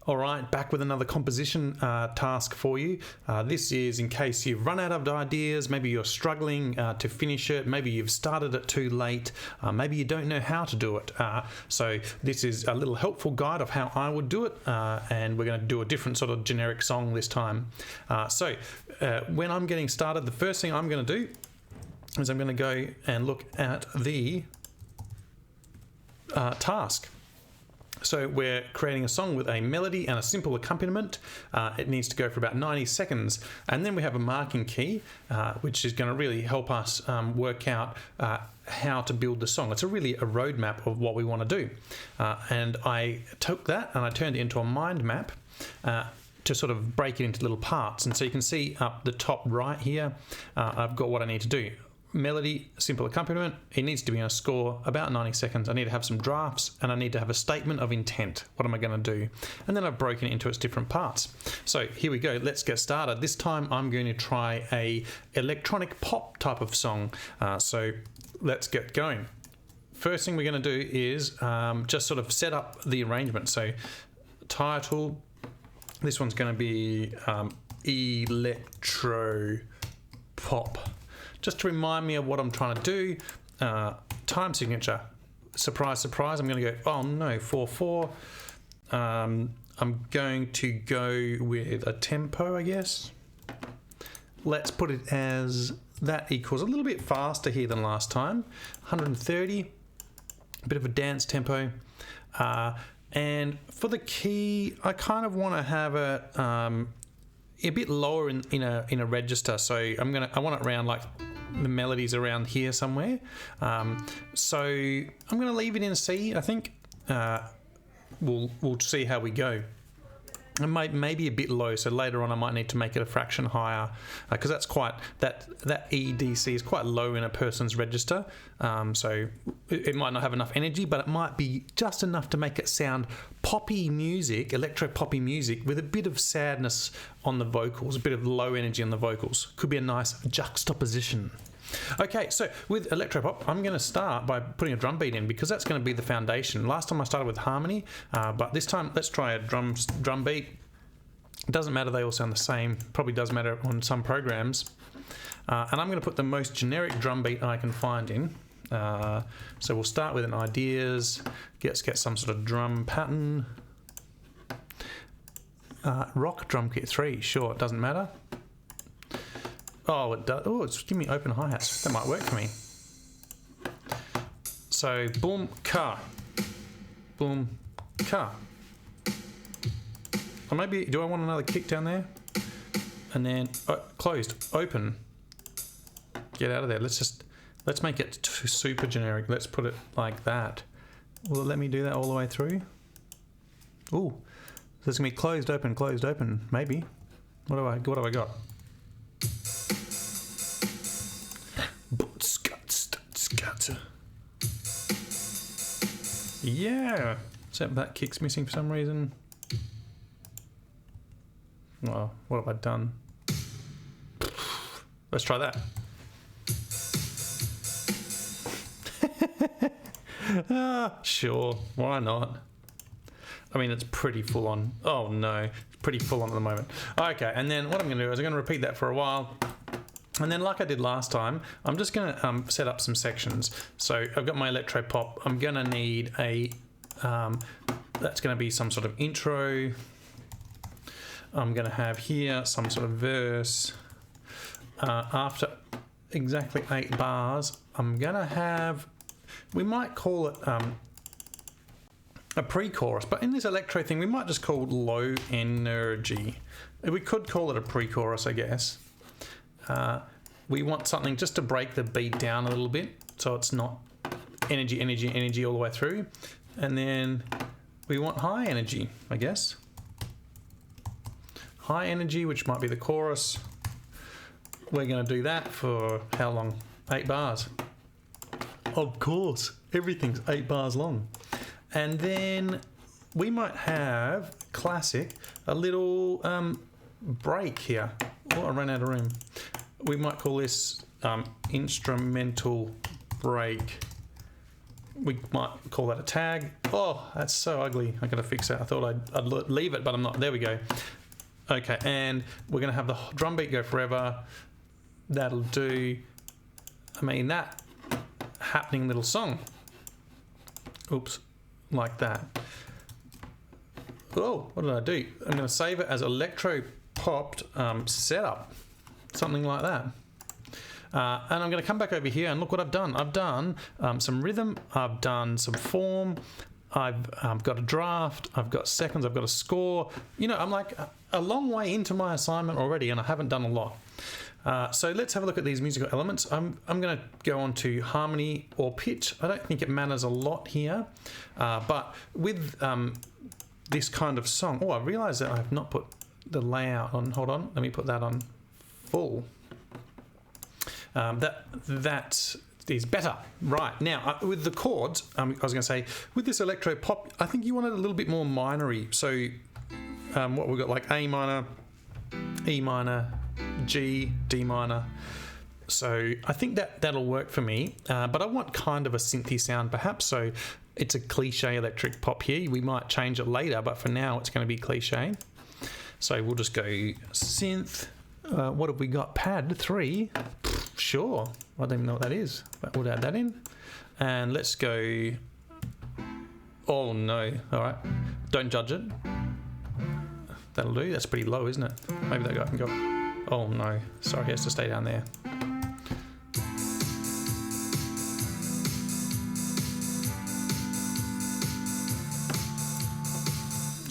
All right, back with another composition task for you. This is in case you've run out of ideas, maybe you're struggling to finish it, maybe you've started it too late, maybe you don't know how to do it. So this is a little helpful guide of how I would do it, and we're going to do a different sort of generic song this time. So when I'm getting started, the first thing I'm going to do is I'm going to go and look at the task. So we're creating a song with a melody and a simple accompaniment. It needs to go for about 90 seconds. And then we have a marking key, which is going to really help us work out how to build the song. It's really a roadmap of what we want to do. And I took that and I turned it into a mind map to sort of break it into little parts. And so you can see up the top right here, I've got what I need to do. Melody, simple accompaniment. It needs to be on a score about 90 seconds. I need to have some drafts and I need to have a statement of intent. What am I going to do? And then I've broken it into its different parts. So here we go. Let's get started. This time I'm going to try a electronic pop type of song. So let's get going. First thing we're going to do is just sort of set up the arrangement. So title, this one's going to be Electro Pop. Just to remind me of what I'm trying to do. Time signature. Surprise, surprise. I'm going to go, oh no, 4/4. I'm going to go with a tempo, I guess. Let's put it as that equals a little bit faster here than last time. 130. A bit of a dance tempo. And for the key, I kind of want to have a bit lower in a register. So I want it around like the melodies around here somewhere. So I'm going to leave it in C. I think we'll see how we go. It might maybe a bit low, so later on I might need to make it a fraction higher because that's quite that EDC is quite low in a person's register. So it might not have enough energy, but it might be just enough to make it sound poppy music, electro poppy music with a bit of sadness on the vocals, a bit of low energy on the vocals. Could be a nice juxtaposition. Okay, so with electropop, I'm going to start by putting a drum beat in because that's going to be the foundation. Last time I started with harmony, but this time let's try a drum beat. It doesn't matter, they all sound the same. Probably does matter on some programs. And I'm going to put the most generic drum beat I can find in. So we'll start with an ideas. Let's get some sort of drum pattern. Rock drum kit 3, sure, it doesn't matter. Oh, it does. Oh, it's giving me open hi-hats. That might work for me. So, boom, ka. Boom, ka. Or maybe, do I want another kick down there? And then, closed, open. Get out of there. Let's make it super generic. Let's put it like that. Will it let me do that all the way through? Ooh, so it's going to be closed, open, maybe. What have I got? Yeah, except that kick's missing for some reason. Well, what have I done? Let's try that. Sure, why not? I mean, it's pretty full on. Oh no, it's pretty full on at the moment. Okay, and then what I'm going to do is I'm going to repeat that for a while. And then like I did last time, I'm just going to set up some sections. So I've got my electro pop. I'm going to need that's going to be some sort of intro. I'm going to have here some sort of verse. After exactly 8 bars, I'm going to have, we might call it a pre-chorus, but in this electro thing, we might just call it low energy. We could call it a pre-chorus, I guess. We want something just to break the beat down a little bit so it's not energy all the way through. And then we want high energy, I guess. High energy, which might be the chorus. We're going to do that for how long? 8 bars. Of course, everything's 8 bars long. And then we might have classic, a little break here. Oh, I ran out of room. We might call this instrumental break we might call that a tag. Oh, that's so ugly. I gotta fix that. I thought I'd leave it, but I'm not. There we go. Okay, and we're gonna have the drum beat go forever. That'll do. I mean, that happening little song. Oops, like that. Oh, what did I do? I'm going to save it as Electro popped setup, something like that. And I'm going to come back over here and look what I've done. I've done some rhythm, I've done some form, I've got a draft, I've got seconds, I've got a score. You know, I'm like a long way into my assignment already, and I haven't done a lot. So let's have a look at these musical elements. I'm going to go on to harmony or pitch. I don't think it matters a lot here, but with this kind of song, oh, I realise that I have not put the layout on. Hold on, let me put that on full. That is better. Right, now with the chords, I was going to say, with this electro pop, I think you want it a little bit more minory. So what we've got, like A minor, E minor, G, D minor. So I think that'll work for me, but I want kind of a synthy sound perhaps. So it's a cliche electric pop here. We might change it later, but for now it's going to be cliche. So we'll just go synth. What have we got? Pad 3. Sure. I don't even know what that is, but we'll add that in. And let's go. Oh no. All right. Don't judge it. That'll do. That's pretty low, isn't it? Maybe that guy can go. Oh no. Sorry, he has to stay down there.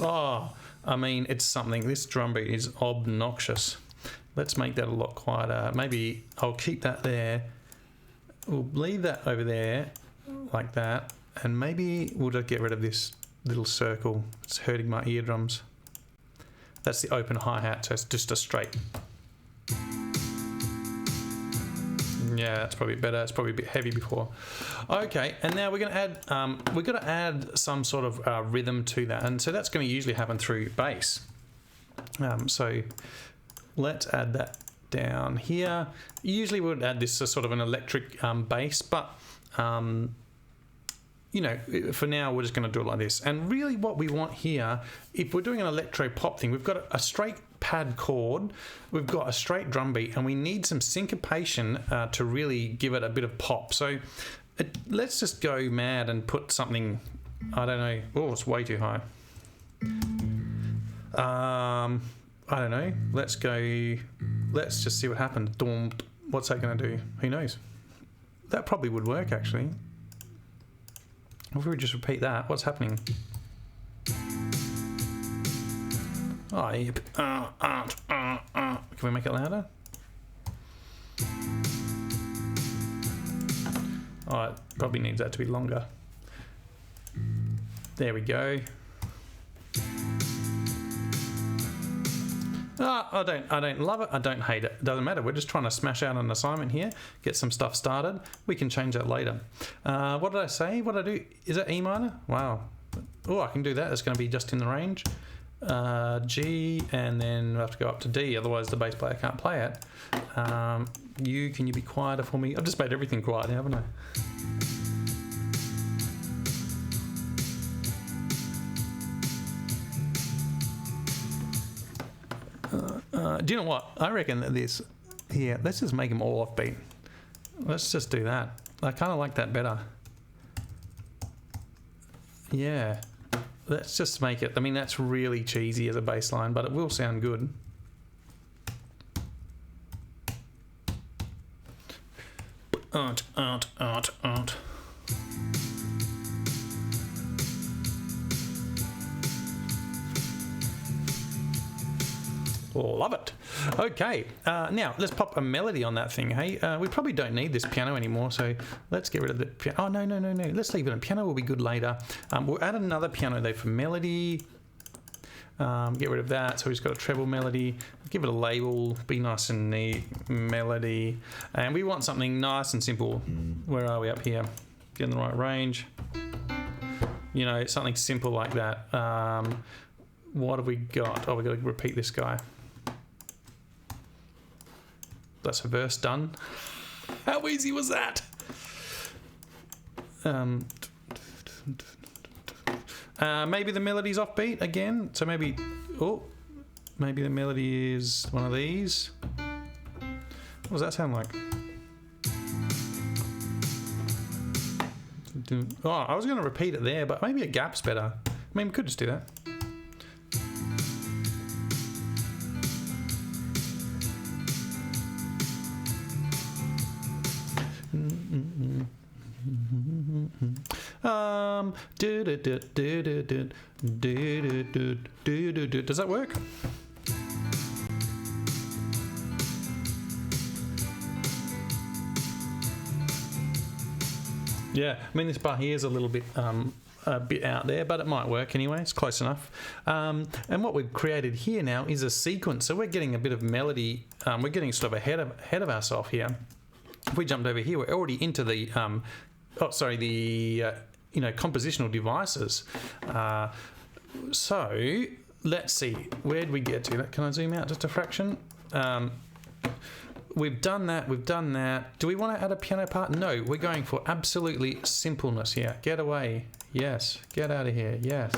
Oh, I mean, it's something. This drum beat is obnoxious. Let's make that a lot quieter. Maybe I'll keep that there. We'll leave that over there like that. And maybe we'll just get rid of this little circle. It's hurting my eardrums. That's the open hi-hat, so it's just a straight. Yeah, that's probably better. It's probably a bit heavy before. Okay, and now we're going to add. We've got to add some sort of rhythm to that, and so that's going to usually happen through bass. So let's add that down here. Usually we would add this as sort of an electric bass, but you know, for now we're just going to do it like this. And really, what we want here, if we're doing an electro pop thing, we've got a straight pad chord, we've got a straight drum beat, and we need some syncopation to really give it a bit of pop. So let's just go mad and put something, I don't know, oh, it's way too high. I don't know, let's just see what happens. What's that going to do? Who knows? That probably would work, actually. If we just repeat that, what's happening? Oh, yep. Can we make it louder? Oh, it probably needs that to be longer. There we go. I don't love it. I don't hate it. It doesn't matter. We're just trying to smash out an assignment here, get some stuff started. We can change that later. What did I say? What did I do? Is it E minor? Wow. Oh, I can do that. It's going to be just in the range. G, and then we'll have to go up to D. Otherwise, the bass player can't play it. Can you be quieter for me? I've just made everything quiet, haven't I? Do you know what? I reckon that this here, let's just make them all offbeat. Let's just do that. I kind of like that better. Yeah. Let's just make it. I mean, that's really cheesy as a bass line, but it will sound good. Oh, love it. Okay, now let's pop a melody on that thing, hey? We probably don't need this piano anymore, so let's get rid of the piano. Oh, no. Let's leave it. A piano will be good later. We'll add another piano though for melody. Get rid of that. So we've just got a treble melody. Give it a label. Be nice and neat. Melody. And we want something nice and simple. Where are we up here? Get in the right range. You know, something simple like that. What have we got? Oh, we've got to repeat this guy. That's a verse done. How easy was that? Maybe the melody's offbeat again. So maybe, maybe the melody is one of these. What does that sound like? Oh, I was going to repeat it there, but maybe a gap's better. I mean, we could just do that. Does that work? Yeah, I mean this bar here is a little bit a bit out there, but it might work anyway. It's close enough. And what we've created here now is a sequence. So we're getting a bit of melody. We're getting sort of ahead of ourselves here. If we jumped over here, we're already into the compositional devices. So let's see, where did we get to? Can I zoom out just a fraction? We've done that. Do we want to add a piano part? No, we're going for absolutely simpleness here. Get away. Yes. Get out of here. Yes.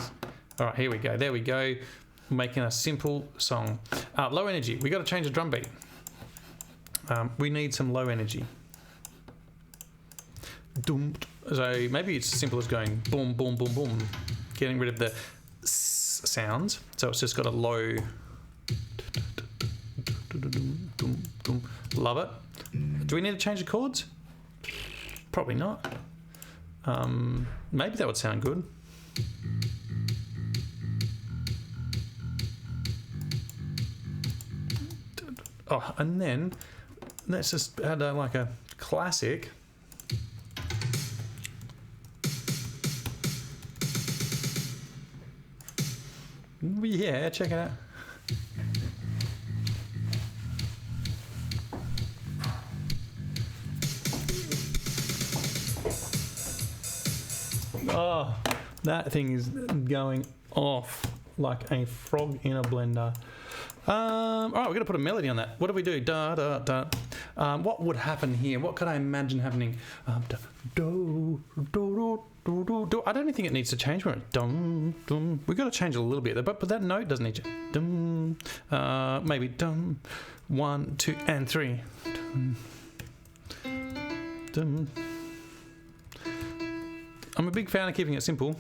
All right, here we go. There we go. Making a simple song. Low energy. We got to change the drum beat. We need some low energy. So maybe it's as simple as going boom, boom, boom, boom. Getting rid of the sounds. So it's just got a low. Love it. Do we need to change the chords? Probably not. Maybe that would sound good. Oh, and then let's just add like a classic. Yeah, check it out. Oh, that thing is going off like a frog in a blender. All right, we're going to put a melody on that. What do we do? Da, da, da. What would happen here? What could I imagine happening? Do, do, do, do, do, do. I don't think it needs to change. Dum, dum. We've got to change it a little bit, but that note doesn't need to. Dum, maybe dum. 1, 2, and 3. Dum, dum. I'm a big fan of keeping it simple.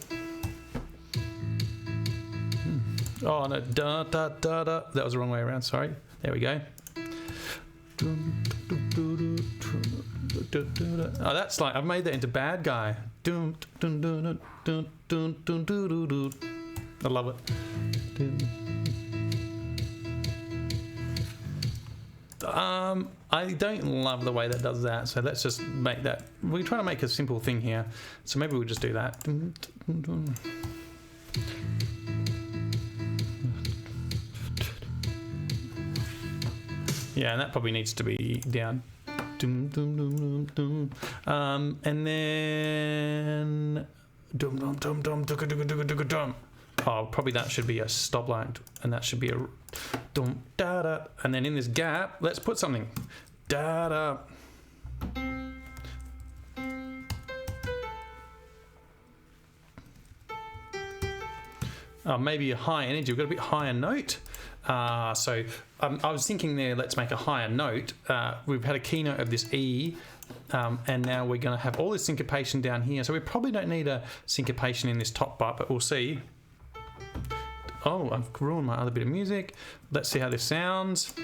Oh no, da da da da. That was the wrong way around, sorry. There we go. Oh, that's like, I've made that into bad guy. I love it. I don't love the way that does that, so let's just make that. We're trying to make a simple thing here, so maybe we'll just do that. Yeah, and that probably needs to be down. And then oh, probably that should be a stop line, and that should be a dum da da. And then in this gap, let's put something da da. Maybe a high energy. We've got a bit higher note. So I was thinking there, let's make a higher note. We've had a keynote of this E, and now we're going to have all this syncopation down here. So we probably don't need a syncopation in this top part, but we'll see. Oh, I've ruined my other bit of music. Let's see how this sounds.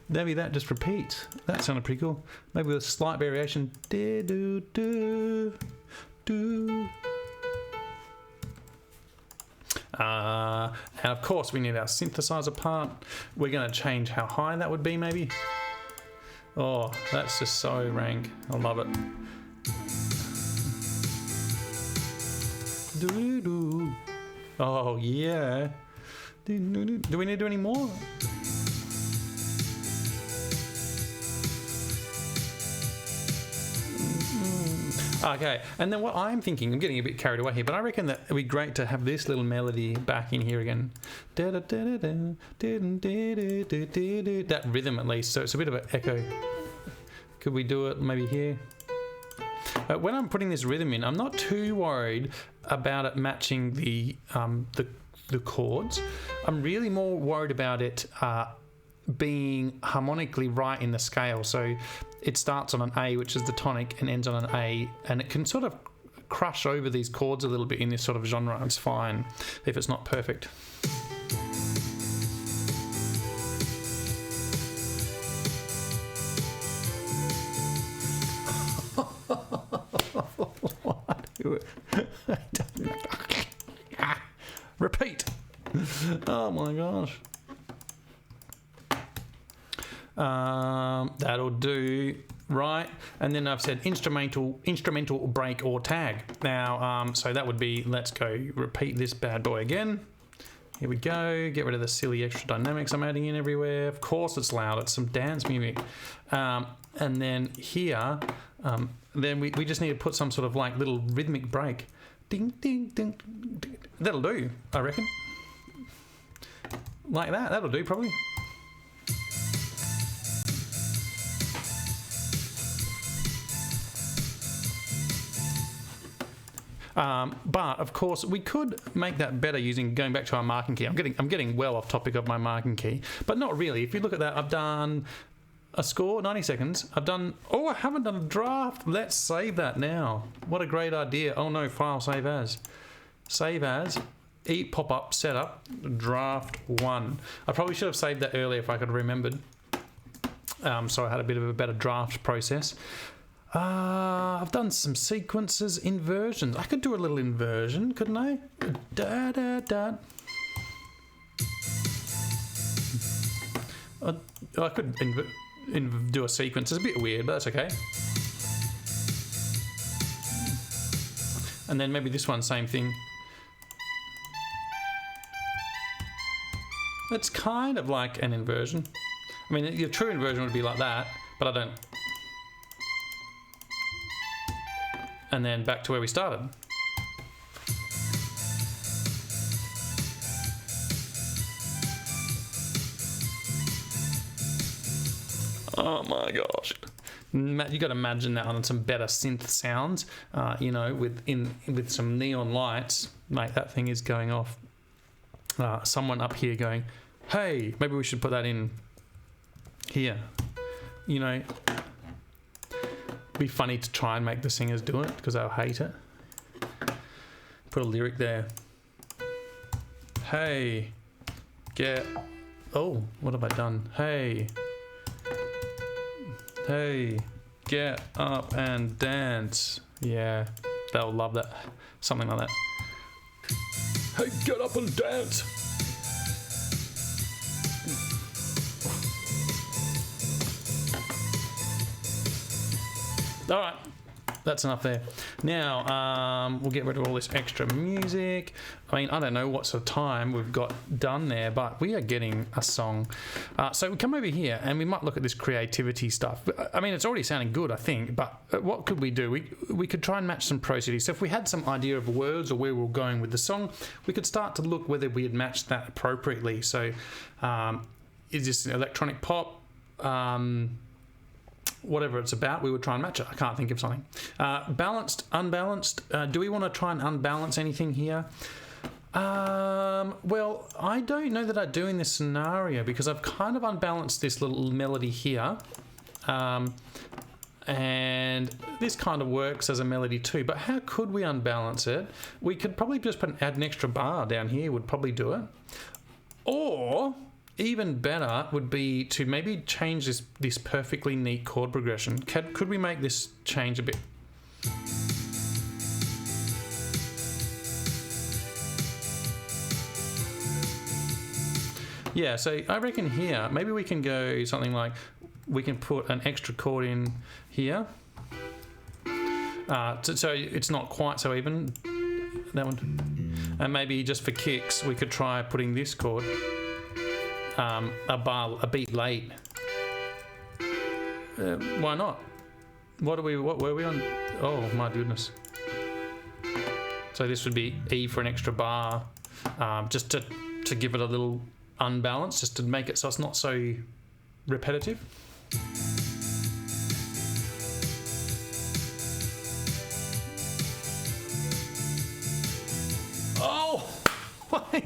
Maybe that just repeats. That sounded pretty cool. Maybe with a slight variation. And of course we need our synthesizer part. We're going to change how high that would be maybe. Oh, that's just so rank. I love it. Oh yeah. Do we need to do any more? Okay, and then what I'm thinking, I'm getting a bit carried away here, but I reckon that it'd be great to have this little melody back in here again. That rhythm at least, so it's a bit of an echo. Could we do it maybe here? When I'm putting this rhythm in, I'm not too worried about it matching the chords. I'm really more worried about it being harmonically right in the scale. So it starts on an A, which is the tonic, and ends on an A, and it can sort of crush over these chords a little bit in this sort of genre. It's fine if it's not perfect. Repeat. Oh my gosh. That'll do. Right, and then I've said instrumental break or tag. Now, so that would be, let's go repeat this bad boy again. Here we go. Get rid of the silly extra dynamics I'm adding in everywhere. Of course it's loud. It's some dance music. And then here, then we just need to put some sort of like little rhythmic break. Ding, ding, ding, ding. That'll do, I reckon. Like that. That'll do probably. But of course we could make that better using going back to our marking key. I'm getting well off topic of my marking key, but not really. If you look at that, I've done a score, 90 seconds. I haven't done a draft. Let's save that now. What a great idea. Oh no, file save as. Save as, pop-up, setup, draft 1. I probably should have saved that earlier if I could have remembered. So I had a bit of a better draft process. I've done some sequences, inversions. I could do a little inversion, couldn't I? Da, da, da. I could do a sequence. It's a bit weird, but that's okay. And then maybe this one, same thing. It's kind of like an inversion. I mean, your true inversion would be like that, but I don't. And then back to where we started. Oh my gosh. You got to imagine that on some better synth sounds, with some neon lights. Mate, that thing is going off. Someone up here going, hey, maybe we should put that in here. Be funny to try and make the singers do it because they'll hate it. Put a lyric there. Hey, what have I done? Hey, get up and dance. Yeah, they'll love that. Something like that. Hey, get up and dance. All right, that's enough there. Now, we'll get rid of all this extra music. I mean, I don't know what sort of time we've got done there, but we are getting a song. So we come over here and we might look at this creativity stuff. I mean, it's already sounding good, I think, but what could we do? We could try and match some Pro City. So if we had some idea of words or where we were going with the song, we could start to look whether we had matched that appropriately. So is this electronic pop? Whatever it's about, we would try and match it. I can't think of something. Balanced, unbalanced. Do we want to try and unbalance anything here? Well, I don't know that I do in this scenario because I've kind of unbalanced this little melody here. And this kind of works as a melody too, but how could we unbalance it? We could probably just add an extra bar down here, would probably do it. Or even better would be to maybe change this perfectly neat chord progression. Could we make this change a bit? Yeah, so I reckon here, maybe we can go something like, we can put an extra chord in here. So it's not quite so even, that one. And maybe just for kicks, we could try putting this chord a beat late. Why not? What were we on? Oh my goodness. So this would be E for an extra bar, just to give it a little unbalance, just to make it so it's not so repetitive. Oh, wait,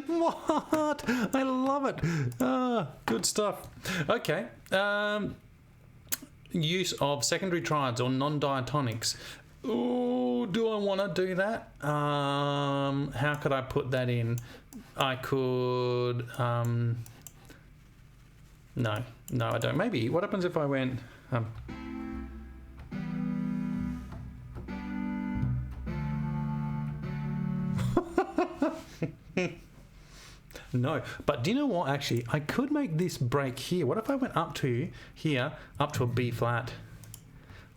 what? I love it. Good stuff. Okay. Use of secondary triads or non-diatonics. Ooh, do I want to do that? How could I put that in? I could... No, I don't. Maybe. What happens if I went... No, but do you know what? Actually, I could make this break here. What if I went up to here, up to a B flat?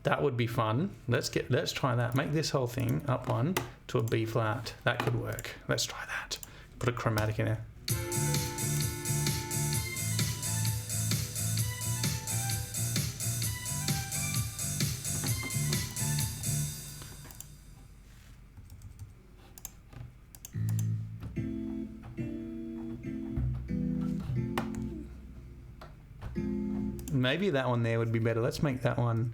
That would be fun. Let's try that. Make this whole thing up one to a B flat. That could work. Let's try that. Put a chromatic in there. Maybe that one there would be better. Let's make that one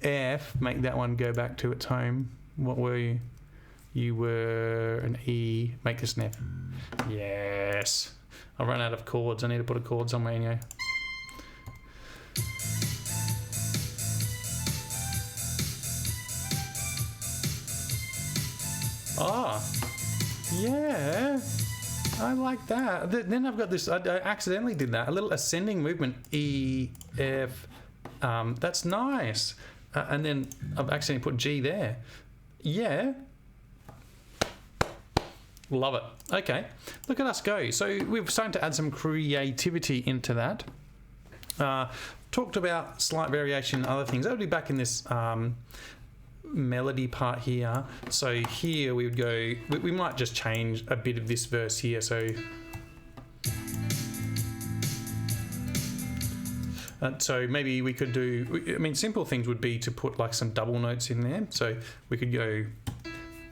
F, make that one go back to its home. What were you? You were an E. Make this an F. Yes. I run out of chords. I need to put a chord somewhere in here. Ah, yeah. I like that. Then I've got this, I accidentally did that. A little ascending movement, E, F. That's nice. And then I've accidentally put G there. Yeah. Love it. Okay. Look at us go. So we're starting to add some creativity into that. Talked about slight variation and other things. That would be back in this melody part here. So here we would go, we might just change a bit of this verse here. So maybe we could do, I mean, simple things would be to put like some double notes in there. So we could go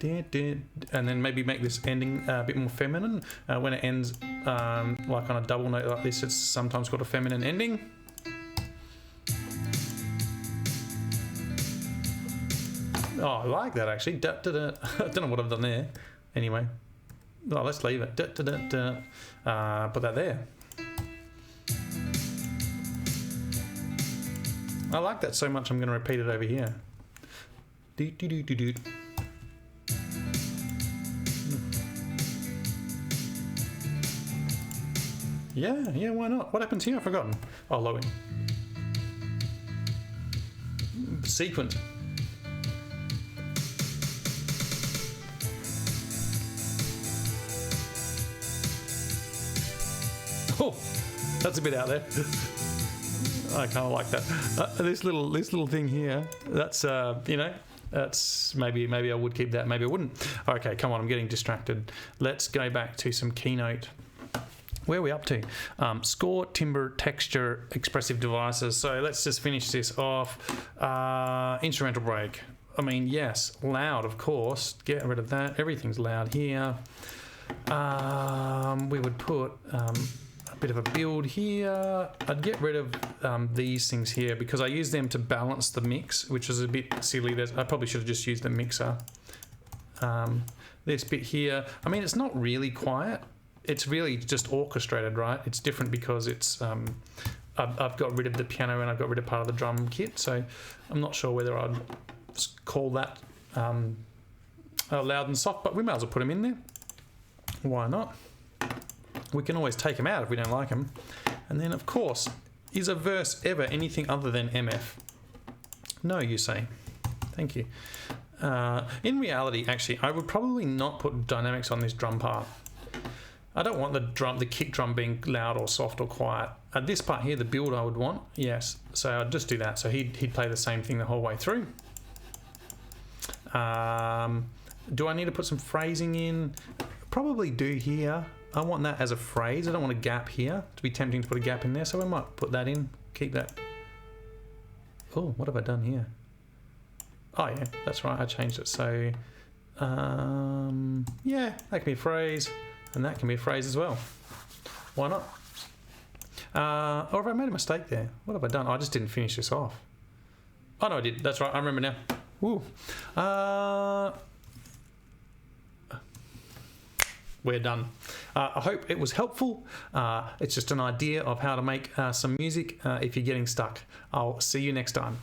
and then maybe make this ending a bit more feminine. When it ends like on a double note like this, it's sometimes got a feminine ending. Oh, I like that actually. I don't know what I've done there. Anyway, oh, let's leave it. Put that there. I like that so much I'm going to repeat it over here. Yeah, why not? What happens here? I've forgotten. Oh, low end. Sequence. Oh, that's a bit out there. I kind of like that. This little thing here. That's that's maybe I would keep that. Maybe I wouldn't. Okay, come on. I'm getting distracted. Let's go back to some keynote. Where are we up to? Score, timbre, texture, expressive devices. So let's just finish this off. Instrumental break. I mean, yes, loud, of course. Get rid of that. Everything's loud here. We would put a bit of a build here. I'd get rid of these things here because I use them to balance the mix, which is a bit silly. I probably should have just used the mixer. This bit here, I mean, it's not really quiet. It's really just orchestrated, right? It's different because it's I've got rid of the piano and I've got rid of part of the drum kit, so I'm not sure whether I'd call that loud and soft, but we might as well put them in there. Why not? We can always take them out if we don't like them. And then, of course, is a verse ever anything other than MF? No, you say. Thank you. In reality, actually, I would probably not put dynamics on this drum part. I don't want the kick drum being loud or soft or quiet. At this part here, the build I would want, yes. So I'd just do that. So he'd play the same thing the whole way through. Do I need to put some phrasing in? Probably do here. I want that as a phrase. I don't want a gap here. It'd be tempting to put a gap in there, so we might put that in. Keep that. Oh, what have I done here? Oh yeah, that's right, I changed it. So yeah, that can be a phrase, and that can be a phrase as well. Why not? Or have I made a mistake there? What have I done? I just didn't finish this off. Oh no, I did. That's right, I remember now. Woo. We're done. I hope it was helpful. It's just an idea of how to make some music if you're getting stuck. I'll see you next time.